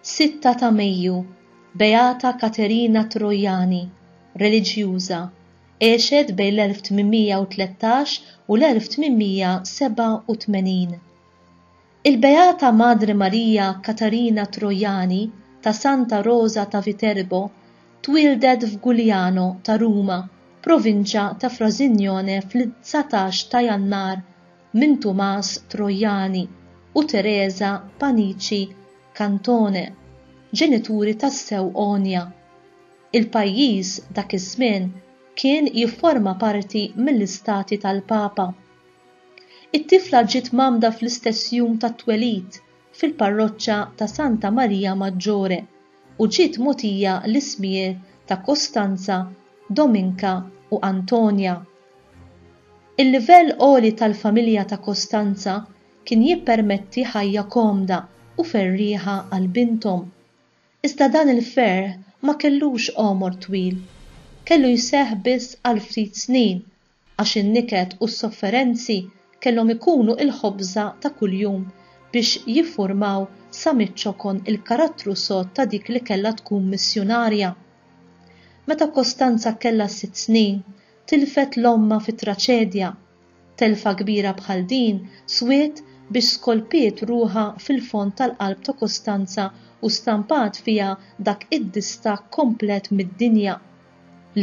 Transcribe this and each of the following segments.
6 ta' Mejju, Beata Katerina Trojani, reliġjuża, għexet bejn l-1813 u l-1887. Il-Beata Madre Marija Katerina Trojani ta' Santa Rosa ta' Viterbo twildet f'Gugliano ta' Ruma, provinċja ta' Frosinone fl-19 ta' Jannar minn Tumas Trojani u Teresa Panici Cantone, ġenituri tas-Sew Onja. Il-pajjiż dak iż-żmien kien jifforma parti mill-istati tal-Papa. It-tifla ġiet mamda fl-istess jum tat-twelid fil-parroċċja ta' Santa Marija Maggiore u ġiet mogħtija l-ismijiet ta' Kostanza, Dominka u Antonja. Il-livell għoli tal-familja ta' Kostanza kien jippermetti ħajja komda u ferrieħa għal bintom. Iżda dan il-ferħ ma kellux għomor twil. Kellu jseħħ biss għal ftit snin għax in-niket u s-sofferenzi kellhom ikunu il-ħobża ta' kuljum biex jiffurmaw sa miċ-ċokon il-karattru sod ta' dik li kellha tkun missjonarja. Meta Kostanza kellha 6 snin, tilfet l-omma fit-traċedja. Telfa kbira bħal din swiet biex skolpiet ruħa fil-fond tal-qalb ta' Kostanza u stampat fija dak id-distak komplet mid-dinja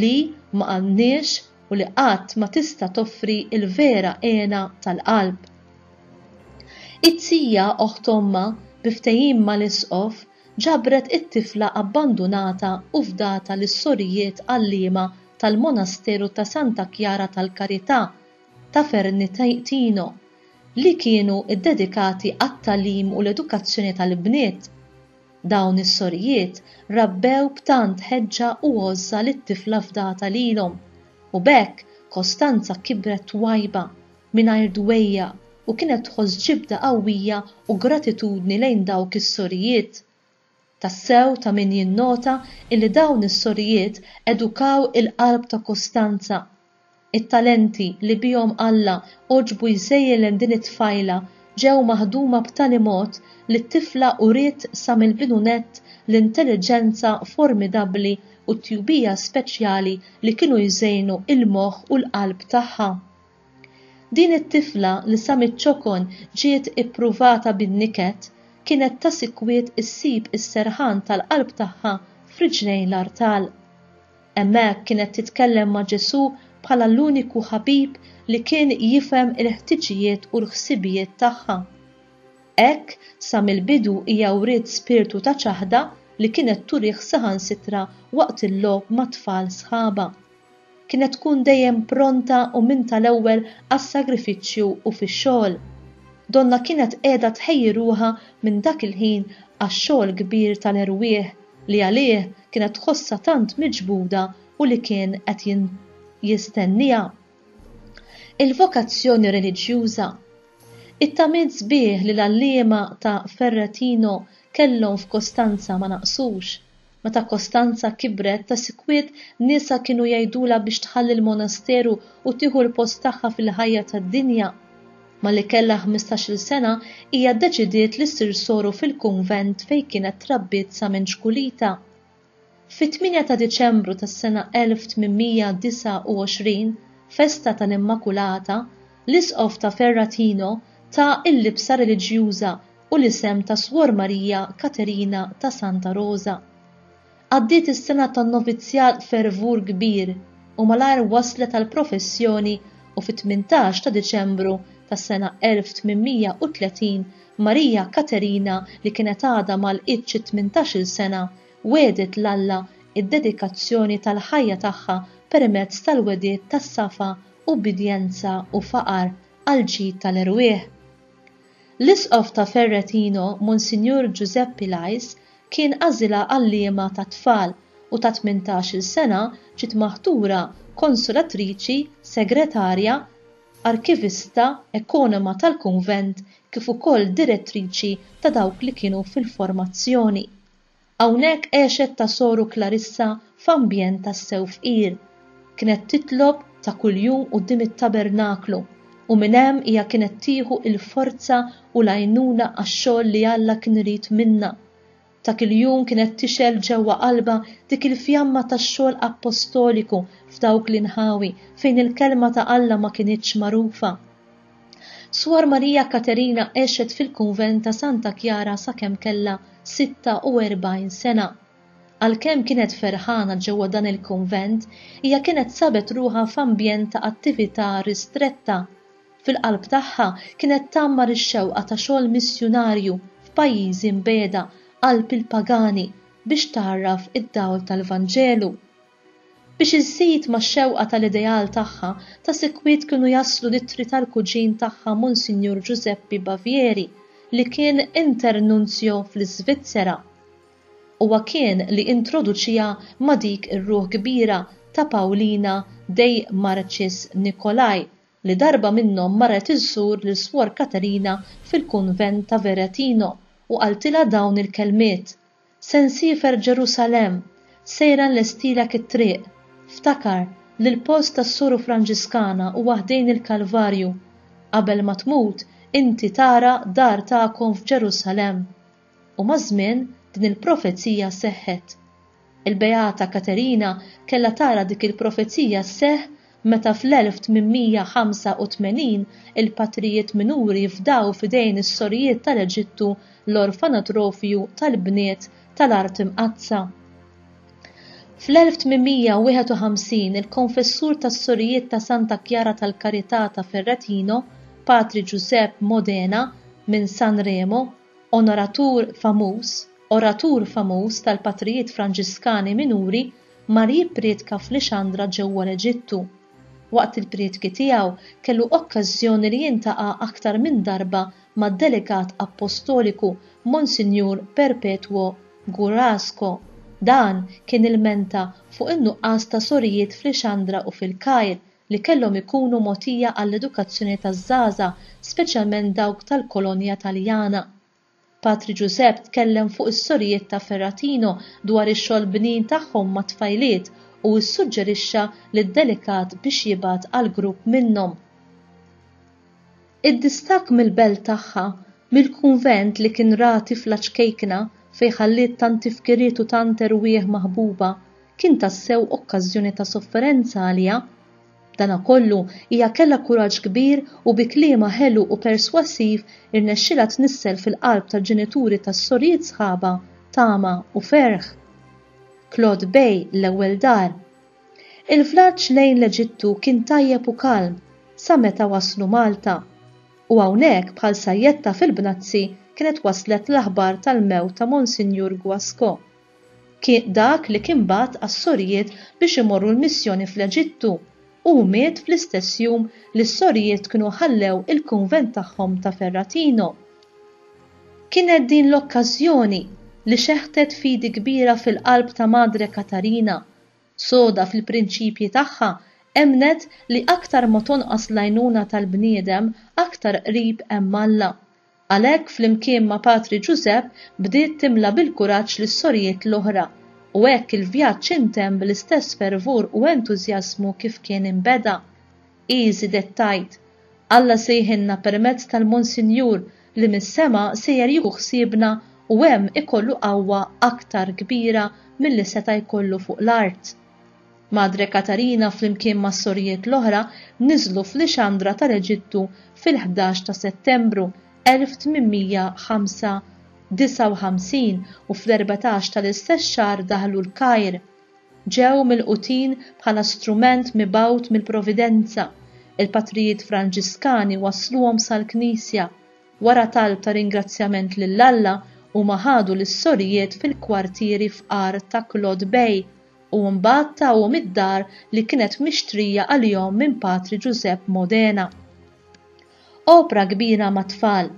li ma għandniex u li qatt ma tista' toffri il-vera għena tal-qalb. It-tija oħt omma biftehim mal-isqof ġabret it-tifla abbandunata u fdata lis-sorijiet għalliema tal-monasteru ta' Santa Chiara tal-Karità ta' Fernitino li kienu iddedikati għat-tagħlim u l-edukazzjoni tal-bniet. Dawn is-sorijiet rabbew b'tant ħeġġa u għożża lit-tifla fdata lilhom u bekk Kostanza kibret twajba mingħajr dwejja u kienet tħoss ġibda qawwija u gratitudni lejn dawk is-sorijiet. Tassew ta' min jinnota illi dawn is-sorijiet edukaw il-qalb ta' Kostanza. It-talenti li bihom Alla oġbu jżejjel din it-tfajla ġew maħduma b'tali mod li t-tifla uriet sa mill-bidunet l-intelliġenza formidabbli u t-tjubija speċjali li kienu jżejnu il-moħħ u l-qalb tagħha. Din it-tifla li sa miċ-ċokon ġiet ippruvata bin-niket kienet ta' sikwiet issib is-serħan tal-qalb tagħha f'riġlejn l-artal. Hemmhekk kienet titkellem ma' Ġesu bħala l-uniku ħabib li kien jifhem il-ħtiġijiet u l-ħsibijiet tagħha. Hekk sa mill-bidu hija wriet spiritu ta' ċaħda li kienet turih saħansitra waqt il-logħob ma' tfal sħaba. Kienet tkun dejjem pronta u minn tal-ewwel għas-sagrifiċċju u fix-xogħol. Donna kienet qiegħda tħejji ruħha minn dak il-ħin għax-xogħol kbir tal-irwieħ li għalih kienet tħossha tant miġbuda u li kien qed jistennija. Il-vokazzjoni reliġjuża. It-tamiet sbieħ li l-għalliema ta' Ferretino kellhom f'Kostanza ma naqsux. Meta Kostanza kibret ta' sikwiet nisa kienu jgħidula biex tħalli l-monasteru u tieħu l-post tagħha fil-ħajja tad-dinja. Ma li kellha 15-il sena hija ddeċidiet li ssir soru fil-kunvent fejn kienet trabbiet sa minn xkulita. Fit-8 ta' Diċembru tas-sena 1829, festa tal-Immakulata, l-isqof ta' Ferratino ta' il-libsa reliġjuża u l-isem ta' Suor Marija Katerina ta' Santa Rosa. Għaddiet is-sena tan-novizzjat fervur kbir u malajr waslet għall-professjoni u fit-18 ta' Diċembru tas-sena 1830 Marija Katerina li kienet għadha mal-qitx 18-il sena wedet l-Alla id-dedikazzjoni tal-ħajja tagħha permezz tal-wediet tas-safa u bidjenza u faqar għal ġid tal-irwieħ. L-isqof ta' Ferretino, Monsignor Giuseppe Lais, kien għażila għalliema ta' tfal u ta' 18-il sena ġiet maħtura konsolatriċi, segretarja, arkivista, ekonoma tal-kunvent kif ukoll direttriċi ta' dawk li kienu fil-formazzjoni. Hawnhekk għexet ta' soru Clarissa f'ambjent tas-sew fqir. Kienet titlob ta' kuljum quddiem it-tabernaklu u minn hemm hija kienet tieħu il-forza u l-għajnuna għax-xogħol li Alla kien irid minnha. ta' il-jum kienet tixel ġewwa qalba dik il-fjamma tax-xogħol apostoliku f'dawk l-inħawi fejn il-kelma ta' Alla ma kienitx magħrufa. Suor Marija Katerina għexet fil-kunvent ta' Santa Chiara sakemm kellha 46 sena. Għalkemm kienet ferħana ġewwa dan il-kunvent, hija kienet sabet ruħha f'ambjent ta' attività ristretta. Fil-qalb tagħha kienet tammar ix-xewqa ta' xogħol missjonarju f'pajjiżi mbeda qalb il-pagani biex tarraf id-dawl tal-Vanġelu. Biex iżżid max-xewqa tal-ideal tagħha ta' sikwiet kienu jaslu l-ittri tal-kuġin tagħha Monsignor Giuseppe Bavieri li kien internunzjo fl-Iżvizzera. Huwa kien li introduċija ma' dik ir-ruħ kbira ta' Paulina dei Marcis Nikolaj li darba minnhom marret iżżur lil Suor Katerina fil-kunvent ta' Veretino u qaltilha dawn il-kelmiet: "Se nsifer Ġerusalemm, sejra nlestilek it-triq, ftakar li l-post tas-Suru Franġiskana huwa ħdejn il-Kalvarju. Qabel ma tmut inti tara dar tagħkom f'Ġerusalemm." U ma' żmien din il-profezija seħħet. Il-Beata Katerina kellha tara dik il-profezija sseħħ meta fl-1885 il-patrijiet minuri fdaw f'idejn is-sorijiet tal-Eġittu l-orfanatrofju tal-bniet tal-Art Imqazza. Fl-1851 il-konfessur tas-sorijiet ta' Santa Chiara tal-Karità ta' Ferretino, Patri Giuseppe Modena minn San Remo, oratur famuż tal-patrijiet Franġiskani minuri, mar jippriedka f'Lixandra ġewwa l-Eġittu. Waqt il-priedki tiegħu kellu okkażjoni li jintaqa' aktar minn darba mad-delegat apostoliku Monsignor Perpetuo Gurasco. Dan kien il-menta fuq in-nuqqas ta' sorijiet f'Lixandra u fil-Kajr li kellhom ikunu mogħtija għall-edukazzjoni taż-żgħażagħ, speċjalment dawk tal-kolonja Taljana. Patri Giuseppe tkellem fuq is-sorijiet ta' Ferratino dwar ix-xogħol bnin tagħhom ma' tfajliet u ssuġġerixxa lid-delegat biex jibgħat għal grupp minnhom. Id-distakk mill-belt tagħha, mill-kunvent li kien rati fl-Aċkejkna fejn ħalliet tant tifkiriet u tant erwieħ maħbuba, kien tassew okkażjoni ta' sofferenza għaliha. Dana kollu hija kellha kuraġġ kbir u bi kliema ħelu u perswassiv irnexxilha tnissel fil-qalb tal-ġenituri tas-sorijiet sħaba tama u ferħ. Claude Bey l-ewwel dar. Il-vjaġġ lejn l-Eġittu kien tajjeb u kalm sa meta waslu Malta. U hawnhekk bħal sajjetta fil-Bnazzi kienet waslet l-aħbar tal-mewt ta' Monsignor Guasco. Kien dak li kien bagħat għas-sorijiet biex imorru l-missjoni fl-Eġittu u miet fl-istess jum li s-sorijiet kienu ħallew il-kunvent tagħhom ta' Ferratino. Kienet din l-okkażjoni li xeħtet fidi kbira fil-qalb ta' Madre Katarina. Soda fil-prinċipji tagħha emnet li aktar ma tonqas l-għajnuna tal-bniedem aktar qrib hemm Alla. Għalhekk flimkien ma' Patri Giuseppe bdiet timla bil-kuraġġ lis-sorijiet l-oħra u hekk il-vjaġġ intemm bl-istess fervur u entużjażmu kif kien inbeda. Iżidet tajt, Alla sejħinna permezz tal-Monsinjur li mis-sema sejjer jieħu ħsiebna u hemm ikollu qawwa aktar kbira milli seta' jkollu fuq l-art. Madre Katarina flimkien ma' sorijiet l-oħra niżlu f'Lixandra tal-Eġittu fil-11 ta' Settembru 1859 u fl-14 tal-istess xahar daħlu l-Kajr. Ġew mill-qutin bħala strument mibgħut mill-Providenza. Il-patrijiet Franġiskani wasluhom sal-Knisja wara talb ta' ringrazzjament lil Alla u ħadu lis-sorijiet fil-kwartieri fqar ta' Claude Bey u mbagħad tawhom id-dar li kienet mixtrija għalihom minn Patri Giuseppe Modena. Opra kbira ma' tfal.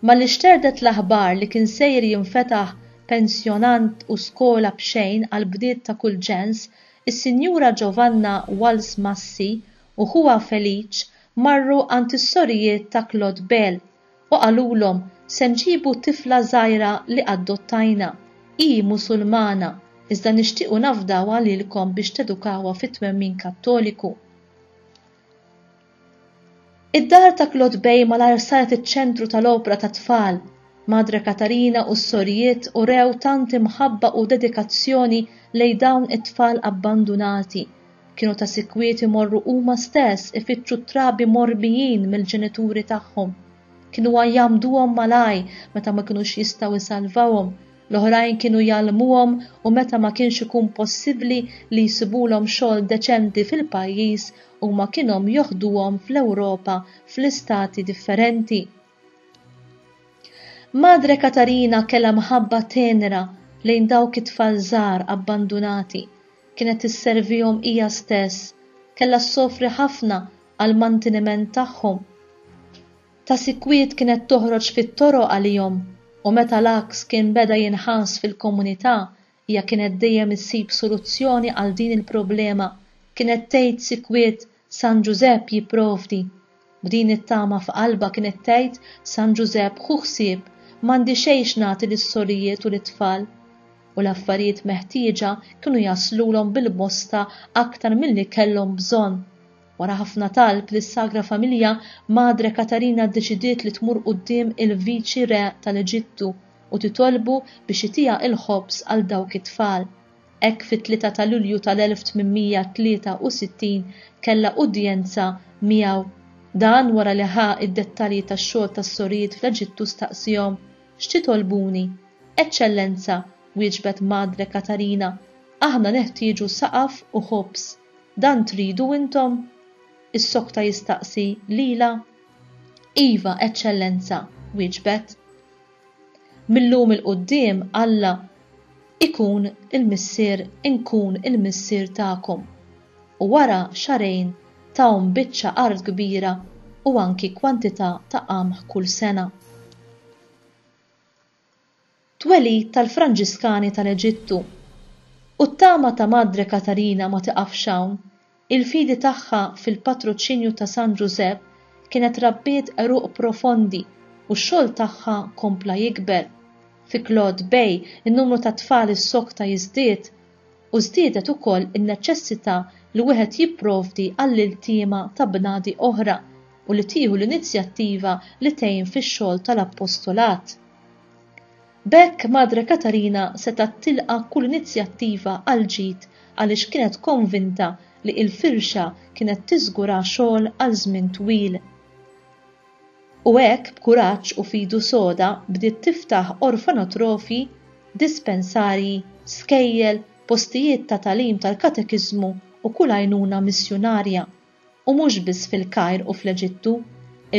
Malli xterdet l-aħbar li kien sejr jinfetaħ pensjonant u skola b'xejn għal bdiet ta' kull ġens, is-Sinjura Giovanna Wals Massi u huwa Feliċ marru għand is-sorijiet ta' Claude Bell u qalulhom se nġibu tifla żgħira li adottajna. Hi Musulmana, iżda nixtiequ nafdawha lilkom biex tedukawha fit-twemmin Kattoliku. Id-dar ta' Claude Bey malajr saret iċ-ċentru tal-opra ta' tfal. Madre Katarina u s-sorijiet urew tant imħabba u dedikazzjoni lejn dawn it-tfal abbandunati. Kienu ta' sikwiet imorru huma stess ifittxu trabi morbijin mill-ġenituri tagħhom. Kienu jamduhom malaj meta ma kinux jistgħu jsalvawhom, l-oħrajn kienu jalmuhom u meta ma kienx ikun possibbli li jsibulhom xogħol deċenti fil-pajjiż huma kienhom joħduhom fl-Ewropa fl-istati differenti. Madre Katarina kellha mħabba tenra lejn dawk it-tfal żgħar abbandunati. Kienet isservihom hija stess, kellha ssofri ħafna għal manteniment tagħhom. Ta' sikwiet kienet toħroġ fit-toroq għalihom u meta l-aks kien beda jinħass fil-komunità hija kienet dejjem issib soluzzjoni għal din il-problema. Kienet tgħid sikwiet San Giuseppe jipprovdi. B'din it-tama f'qalba kienet tgħid San Giuseppe ħu ħsieb m'għandi xejn nagħti lis-sorijiet u lit-tfal u l-affarijiet meħtieġa kienu jaslulhom bil-bosta aktar milli kellhom bżonn. Wara ħafna talb lis-Sagra Familja, Madre Katarina ddeċidiet li tmur quddiem il-Viċi Re tal-Eġittu u titolbu biex itija il-ħobs għal dawk it-tfal. Hekk fit-3 ta' Lulju tal-1863 kellha udjenza miegħu. Dan wara li ħa id-dettalji tax-xogħol tas-sorijiet fl-Eġittu staqsihom: "X'titolbuni?" "Eċċellenza," wieġbet Madre Katarina, "aħna neħtieġu saqaf u ħobs. Dan tridu intom?" Is-sokta jistaqsi lila. "Iva, Eċċellenza," wieġbet. "Millum il-qudiem Alla inkun il-missier tagħkom." U wara xarejn tawhom biċċa art kbira u anki kwantità ta' qamħ kull sena. Twelid tal-Franġiskani tal-Eġittu. U t-tama ta' Madre Katarina ma tiqafx hawn. Il-fidi tagħha fil-patroċinju ta' San Giuseppe kienet rabbiet eruq profondi u x-xogħol tagħha kompla jikber. Fi Claude Bay in-numru ta' tfal is-sokta jiżdied u żdiedet ukoll in-neċessità li wieħed jipprovdi għall-iltiema ta' bnadi oħra u li tieħu l-inizjattiva li tgħin fix-xogħol tal-appostolat. B'hekk Madre Katarina setgħet tilqa' kull inizjattiva għal ġid għaliex kienet konvinta li l-firxa kienet tiżgura xogħol għal żmien twil. U hekk b'kuraġġ u fidu soda bdiet tiftaħ orfanotrofi, dispensarji, skejjel, postijiet ta' tagħlim tal-katekiżmu u kull għajnuna missjonarja. U mhux biss fil-Kajr u fl-Eġittu,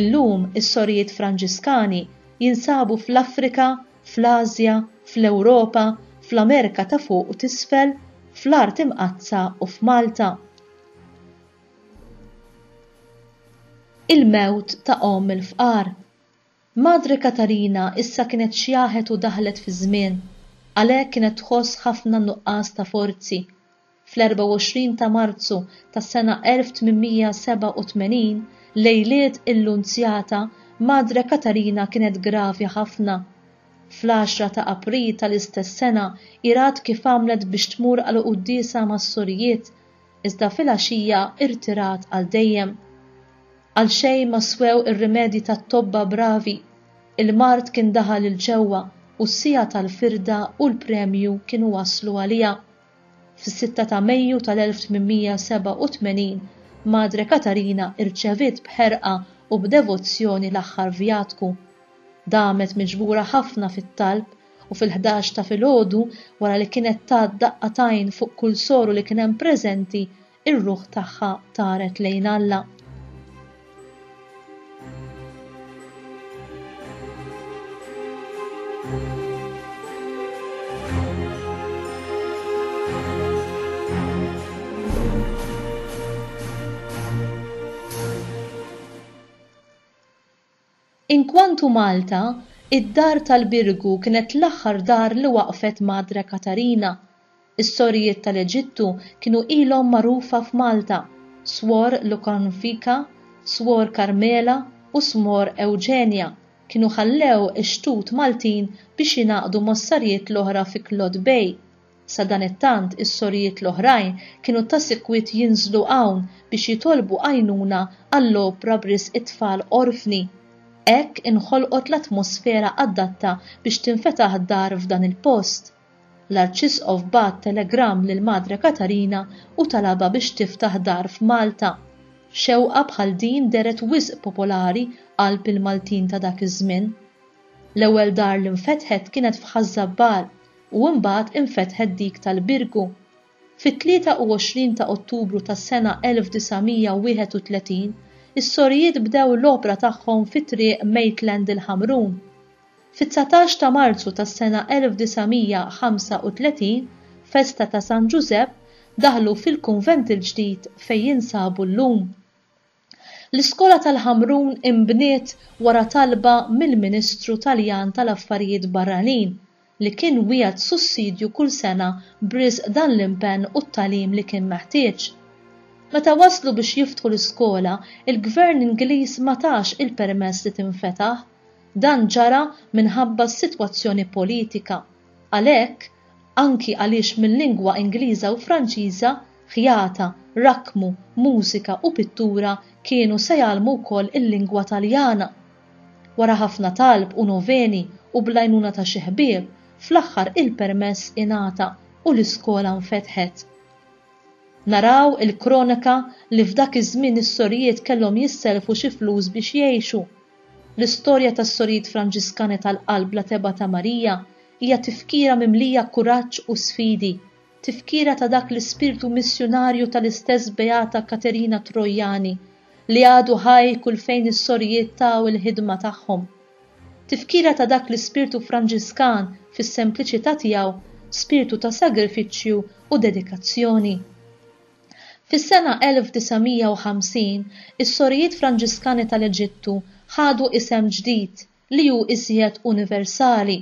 illum is-sorijiet Franġiskani jinsabu fl-Afrika, fl-Asja, fl-Ewropa, fl-Amerika ta' fuq u t'isfel, fl-Art Imqazza u f'Malta. Il-mewt ta' Omm il-Fqar. Madre Katarina issa kienet xjaħet u daħlet fi żmien, għalhekk kienet tħoss ħafna nuqqas ta' forzi. Fl-24 ta' Marzu tas-sena 1887 lejliet il-Lunzjata Madre Katarina kienet gravi ħafna. Fl-10 ta' April tal-istess sena irat kif għamlet biex tmur għal qudiesa mas-sorijiet, iżda fil-għaxija irtirat għal dejjem. Għal xejn ma swew ir-rimedji tat-tobba bravi, il-mart kien daħal il-ġewwa u s-sija tal-firda u l-premju kienu waslu għalija. Fis-6 ta' Mejju tal-1887 Madre Katarina irċeviet bħerqa u b'devozzjoni l-aħħar vjatku. Damet miġbura ħafna fit-talb u fil-11 ta' filgħodu wara li kienet tgħid daqqatajn fuq kull soru li kien hemm preżenti, ir-ruħ tagħha taret lejn Alla. Inkwantu Malta, id-dar tal-Birgu kienet l-aħħar dar li waqfet Madre Katarina. Is-sorijiet tal-Eġittu kienu ilhom magħrufa f'Malta, Swor Lukanfika, Swor Karmela u Smor Eugenia kienu ħallew ix-xtut Maltin biex jingħaqdu mas-sarijiet l-oħra fi Claude Bay. Sa dan it-tant is-sorijiet l-oħrajn kienu ta' sikwiet jinżlu hawn biex jitolbu għajnuna għall-opra bris it-tfal orfni. Hekk inħolqot l-atmosfera adatta biex tinfetaħ dar f'dan il-post. L-Arċisqof bagħat telegramm lil Madre Katarina u talaba biex tiftaħ dar f'Malta. Xewqa bħal din deret wisq popolari qalb il-Maltin ta' dak iż-żmien. L-ewwel dar li nfetħet kienet f'Ħażabbar u mbagħad infetħet dik tal-Birgu. Fit-23 ta' Ottubru tas-sena 1931 is-Sorijiet bdew l-opra tagħhom fit-triq Maitland il-Ħamrun. Fit-19 ta' Marzu tas-sena 1935 festa ta' San Giuseppe daħlu fil-kunvent il-ġdid fejn jinsabu llum. L-iskola tal-Ħamrun imbniet wara talba mill-Ministru Taljan tal-Affarijiet Barranin li kien wiegħed sussidju kull sena b'risq dan l-impenn u t-tagħlim li kien meħtieġ. Meta waslu biex jiftħu l-iskola, il-Gvern Ingliż ma tax il-permess li tinfetaħ. Dan ġara minħabba s-sitwazzjoni politika. Għalhekk, anki għaliex mill-lingwa Ingliża u Franċiża, ħjata, rakmu, mużika u pittura kienu se jgħallmu wkoll il-lingwa Taljana. Wara ħafna talb u noveni u bl-għajnuna ta' xi ħbieb, fl-aħħar il-permess ingħata u l-iskola nfetħet. Naraw il-kronika li f'dak iż-żmien is-Sorijiet kellhom jisselfu xi flus biex jgħixu. L-istorja tas-Sorijiet Franġiskani tal-Qalb la Teba ta' Marija hija tifkira mimlija kuraġġ u sfidi, tifkira ta' dak l-ispirtu missjonarju tal-istess Beata Katerina Trojani li għadu ħaj kull fejn is-Sorijiet taw il-ħidma tagħhom. Tifkira ta' dak l-ispirtu Franġiskan fis-sempliċità tiegħu, spirtu ta' sagrifiċċju u dedikazzjoni. Fis-sena 1950, is-Sorijiet Franġiskani tal-Eġittu ħadu isem ġdid li hu iżjed universali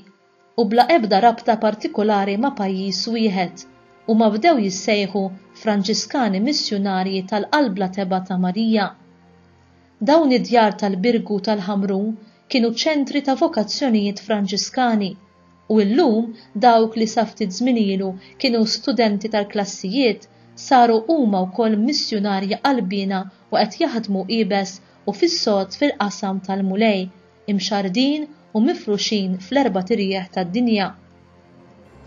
u bla ebda rabta partikolari ma' pajjiż wieħed u ma bdew jissejħu Franġiskani Missjonarji tal-Qalb la Teba ta' Marija. Dawn id-djar tal-Birgu tal-Ħamrun kienu ċentri ta' vokazzjonijiet Franġiskani u llum dawk li sa ftit żmien ilu kienu studenti tal-klassijiet saru huma wkoll missjonarji qalbina u qed jaħdmu qiebes u fis-sod fil-qasam tal-mulej, imxardin u mifruxin fl-erba' tirjieħ tad-dinja.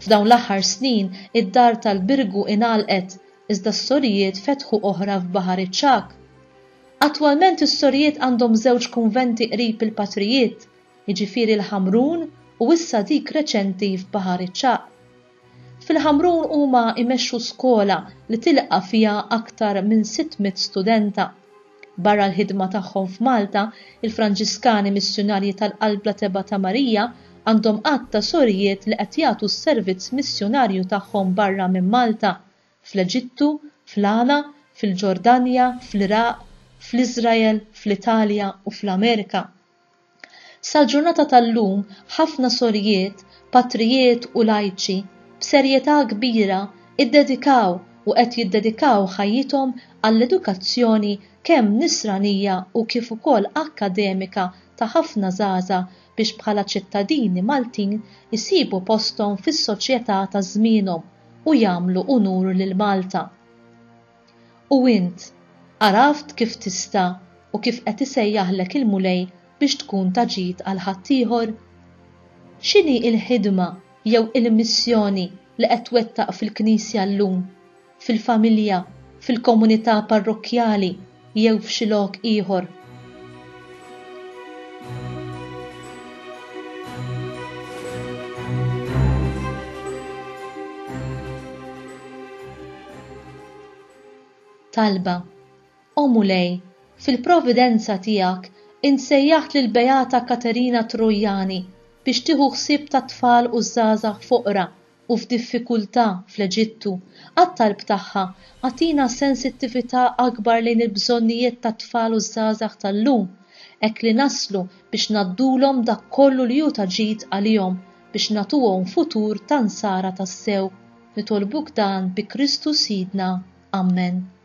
F'dawn l-aħħar snin id-dar tal-Birgu ingħalqet iżda s-Sorijiet fetħu oħra f'Baħar iċ-Ċak. Attwalment is-Sorijiet għandhom żewġ kunventi qrib il-Patrijiet, jiġifieri l-Ħamrun u issa dik reċenti f'Baħar iċ-Ċaq. Fil-Ħamrun huma jmexxu skola li tilqa' fiha aktar minn 600 studenta. Barra l-ħidma tagħhom f'Malta, il-Franġiskani Missjonarji tal-Qalb la Teba ta' Marija għandhom qatt ta' Sorijiet li qed jagħtu s-servizz missjonarju tagħhom barra minn Malta, fl-Eġittu, fl-Għana, fil-Ġordanja, fl-Iraq, fl-Iżrael, fl-Italja u fl-Amerika. Sal-ġurnata tal-lum ħafna Sorijiet, patrijiet u lajċi b'serjetà kbira iddedikaw u qed jiddedikaw ħajjithom għall-edukazzjoni kemm nisranija u kif ukoll akkademika ta' ħafna żgħażagħ biex bħala ċittadini Maltin isibu posthom fis-soċjetà ta' żmienhom u jagħmlu unur lil Malta. U int, għaraft kif tista' u kif qed isejjaħlek il-mulej biex tkun ta' ġid għal ħaddieħor? X'inhi l-ħidma jew il-missjoni li qed twettaq fil-Knisja llum, fil-familja, fil-komunità parrokkjali jew f'xi lok ieħor? Talba. O mulej, fil-providenza tiegħek insejjaħt lil Beata Katerina Trojani biex tieħu ħsieb tat-tfal u żgħażagħ foqra u f'diffikultà fl-Eġittu. Għat-talb tagħha għatina sensittività akbar lejn il-bżonnijiet tat-tfal u żgħażagħ tal-lum, hekk li naslu biex naddulhom dak kollu li hu ta' ġid għalihom biex nagħtuhom futur ta' nsara tas-sew. Nitolbuk dan bi Kristu Sidna. Amen.